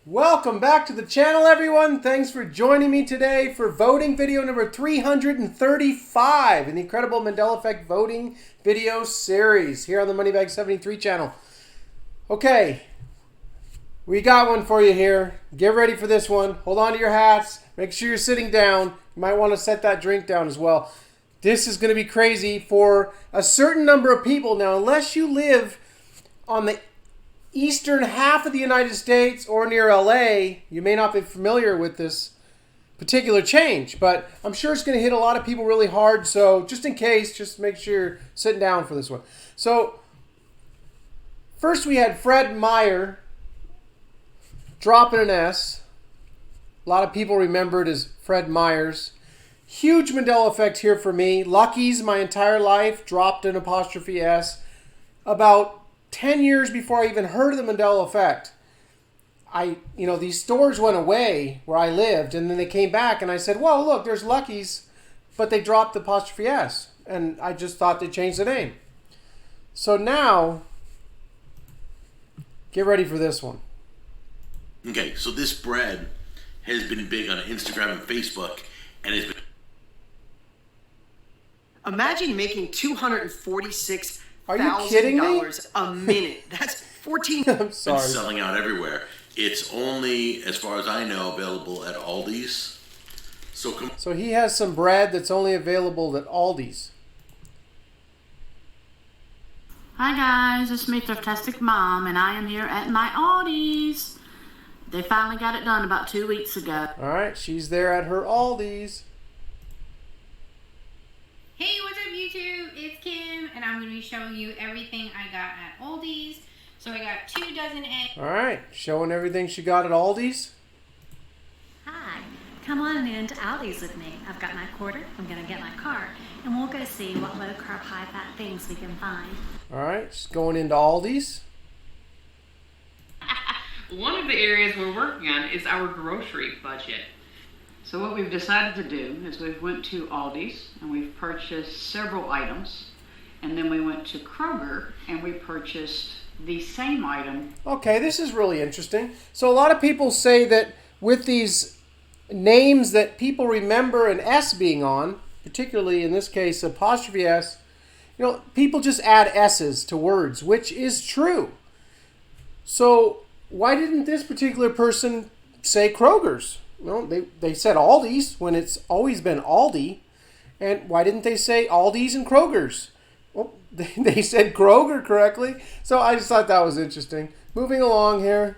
Welcome back to the channel, everyone. Thanks for joining me today for voting video number 335 in the incredible Mandela Effect voting video series here on the Moneybag 73 channel. Okay, we got one for you here. Get ready for this one. Hold on to your hats. Make sure you're sitting down. You might want to set that drink down as well. This is going to be crazy for a certain number of people. Now, unless you live on the eastern half of the United States or near LA, you may not be familiar with this particular change, but I'm sure it's going to hit a lot of people really hard. So just in case, just make sure you're sitting down for this one. So first we had Fred Meyer dropping an S. A lot of people remember it as Fred Myers. Huge Mandela Effect here for me. Lucky's my entire life dropped an apostrophe S. About 10 years before I even heard of the Mandela Effect, these stores went away where I lived, and then they came back, and I said, whoa, look, there's Lucky's, but they dropped the apostrophe S, and I just thought they changed the name. So now, get ready for this one. Okay, so this bread has been big on Instagram and Facebook, and it's been... Imagine making $246,000 Are you kidding me? a minute. That's 14. I'm sorry. It's selling out everywhere. It's only, as far as I know, available at Aldi's. So he has some bread that's only available at Aldi's. Hi guys, it's me, Thriftastic Mom, and I am here at my Aldi's. They finally got it done about 2 weeks ago. All right, she's there at her Aldi's. Hey, what's up YouTube? It's Kim, and I'm going to be showing you everything I got at Aldi's. So I got 2 dozen eggs. All right, showing everything she got at Aldi's. Hi, come on into Aldi's with me. I've got my quarter, I'm going to get my card, and we'll go see what low-carb, high-fat things we can find. All right, she's going into Aldi's. One of the areas we're working on is our grocery budget. So what we've decided to do is we've went to Aldi's and we've purchased several items, and then we went to Kroger and we purchased the same item. Okay, this is really interesting. So a lot of people say that with these names that people remember an S being on, particularly in this case apostrophe S, people just add S's to words, which is true. So why didn't this particular person say Kroger's? Well, they said Aldi's when it's always been Aldi. And why didn't they say Aldi's and Kroger's? Well, they said Kroger correctly. So I just thought that was interesting. Moving along here.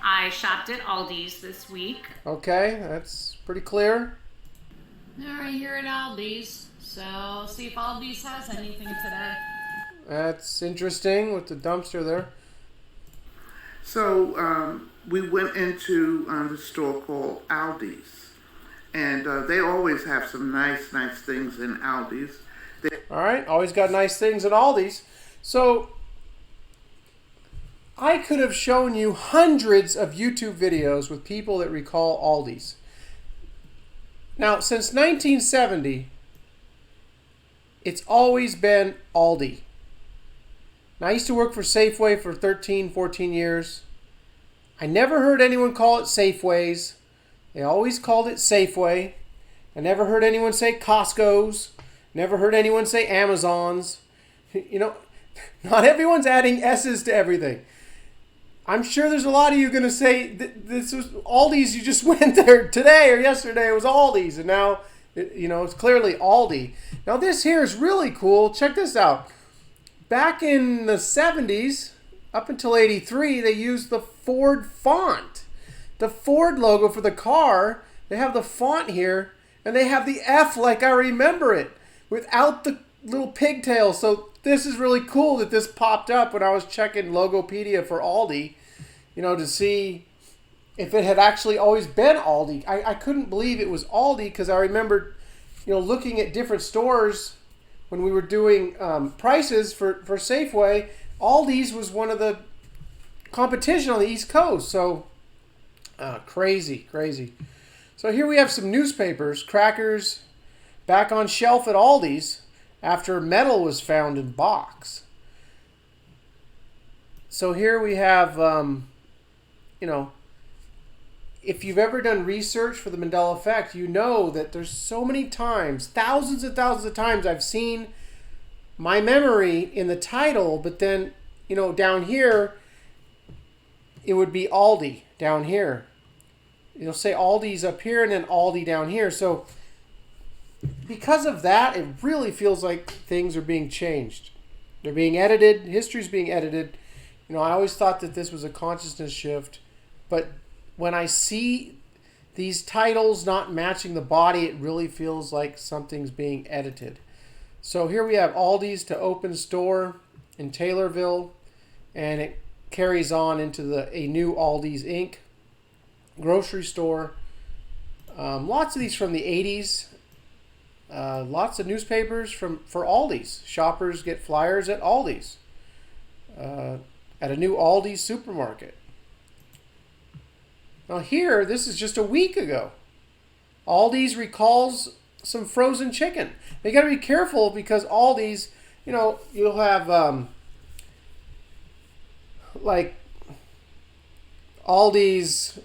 I shopped at Aldi's this week. Okay, that's pretty clear. They're right here at Aldi's. So see if Aldi's has anything today. That's interesting with the dumpster there. So we went into the store called Aldi's, and they always have some nice things in Aldi's. All right, always got nice things at Aldi's. So I could have shown you hundreds of YouTube videos with people that recall Aldi's. Now, since 1970, it's always been Aldi. Now, I used to work for Safeway for 13, 14 years. I never heard anyone call it Safeways. They always called it Safeway. I never heard anyone say Costco's. Never heard anyone say Amazon's. Not everyone's adding S's to everything. I'm sure there's a lot of you going to say, this was Aldi's, you just went there today or yesterday, it was Aldi's, and now, it's clearly Aldi. Now, this here is really cool. Check this out. Back in the 70s, up until 83, they used the Ford font. The Ford logo for the car, they have the font here, and they have the F like I remember it, without the little pigtail. So this is really cool that this popped up when I was checking Logopedia for Aldi, to see if it had actually always been Aldi. I couldn't believe it was Aldi because I remembered, looking at different stores when we were doing prices for Safeway. Aldi's was one of the competition on the East Coast. So crazy. So here we have some newspapers, crackers, back on shelf at Aldi's after metal was found in box. So here we have, if you've ever done research for the Mandela Effect, you know that there's so many times, thousands and thousands of times I've seen my memory in the title, but then, you know, down here, it would be Aldi down here. You'll say Aldi's up here and then Aldi down here. So because of that, it really feels like things are being changed. They're being edited. History's being edited. You know, I always thought that this was a consciousness shift, but when I see these titles not matching the body, it really feels like something's being edited. So here we have Aldi's to open store in Taylorville, and it carries on into a new Aldi's Inc. grocery store. Lots of these from the 80s. Lots of newspapers for Aldi's. Shoppers get flyers at Aldi's. At a new Aldi's supermarket. Now here, this is just a week ago. Aldi's recalls some frozen chicken. You got to be careful because Aldi's, you know, you'll have like Aldi's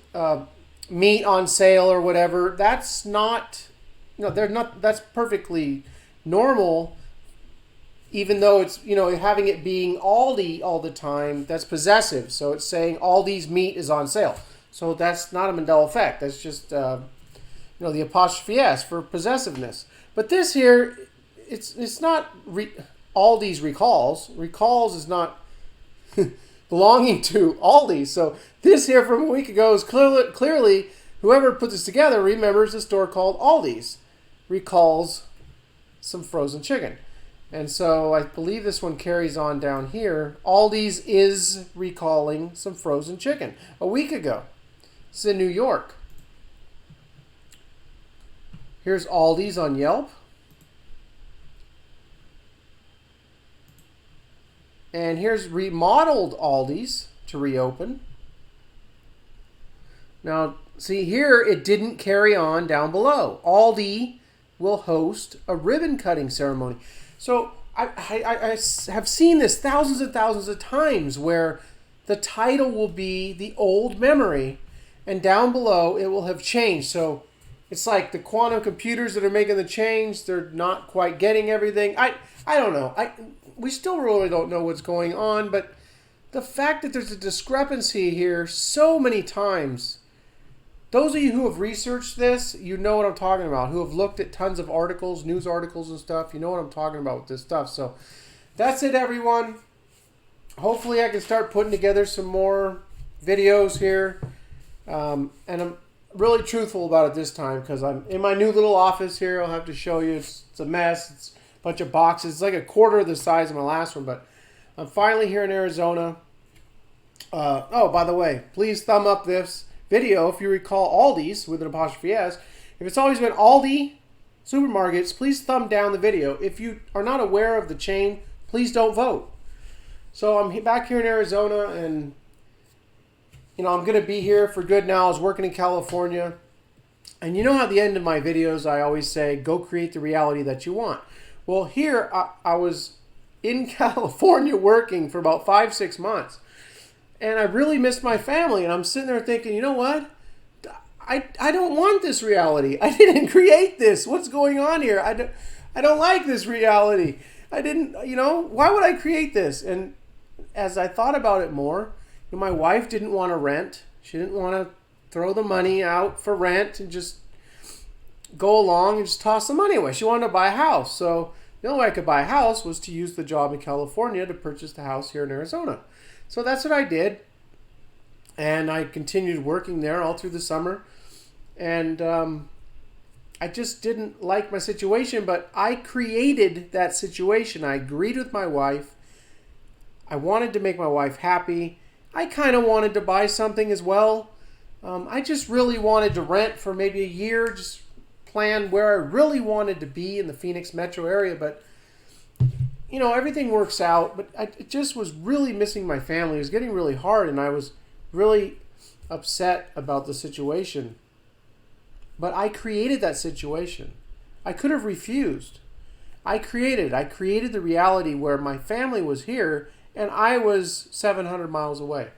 meat on sale or whatever. That's not, you know, they're not. That's perfectly normal. Even though it's, you know, having it being Aldi all the time, that's possessive. So it's saying Aldi's meat is on sale. So that's not a Mandela Effect. That's just, you know, the apostrophe S for possessiveness. But this here, it's not Aldi's recalls. Recalls is not belonging to Aldi. So this here from a week ago is clearly whoever put this together remembers a store called Aldi's. Recalls some frozen chicken. And so I believe this one carries on down here. Aldi's is recalling some frozen chicken a week ago. This is in New York. Here's Aldi's on Yelp. And here's remodeled Aldi's to reopen. Now, see here, it didn't carry on down below. Aldi will host a ribbon cutting ceremony. So I have seen this thousands and thousands of times where the title will be the old memory and down below it will have changed. So it's like the quantum computers that are making the change, they're not quite getting everything. I don't know. We still really don't know what's going on, but the fact that there's a discrepancy here so many times. Those of you who have researched this, you know what I'm talking about. Who have looked at tons of articles, news articles and stuff, you know what I'm talking about with this stuff. So that's it, everyone. Hopefully I can start putting together some more videos here. And I'm really truthful about it this time because I'm in my new little office here. I'll have to show you. It's a mess. It's a bunch of boxes. It's like a quarter of the size of my last one. But I'm finally here in Arizona. Oh, by the way, please thumb up this video if you recall Aldi's with an apostrophe S. If it's always been Aldi supermarkets, please thumb down the video. If you are not aware of the chain, please don't vote. So I'm back here in Arizona, and you know I'm going to be here for good now. I was working in California, and you know how at the end of my videos I always say, go create the reality that you want. Well, here I was in California working for about 5-6 months. And I really missed my family. And I'm sitting there thinking, you know what? I don't want this reality. I didn't create this. What's going on here? I don't like this reality. I didn't, you know, why would I create this? And as I thought about it more, you know, my wife didn't want to rent. She didn't want to throw the money out for rent and just go along and just toss the money away. She wanted to buy a house. So the only way I could buy a house was to use the job in California to purchase the house here in Arizona. So that's what I did, and I continued working there all through the summer, and I just didn't like my situation, but I created that situation. I agreed with my wife. I wanted to make my wife happy. I kind of wanted to buy something as well. I just really wanted to rent for maybe a year, just plan where I really wanted to be in the Phoenix metro area, but you know, everything works out, but I just was really missing my family. It was getting really hard, and I was really upset about the situation. But I created that situation. I could have refused. I created the reality where my family was here, and I was 700 miles away.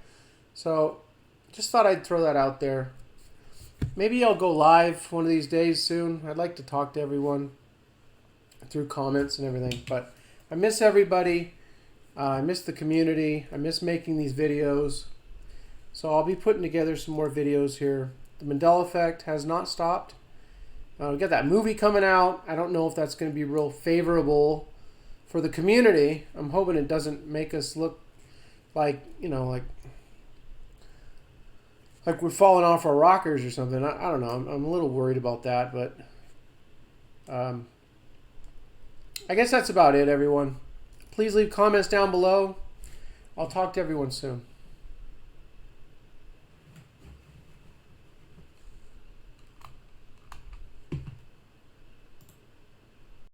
So just thought I'd throw that out there. maybe I'll go live one of these days soon. I'd like to talk to everyone through comments and everything. But I miss everybody. I miss the community. I miss making these videos. So I'll be putting together some more videos here. The Mandela Effect has not stopped. We got that movie coming out. I don't know if that's going to be real favorable for the community. I'm hoping it doesn't make us look like, you know, like we're falling off our rockers or something. I don't know. I'm a little worried about that, but I guess that's about it, everyone. Please leave comments down below. I'll talk to everyone soon.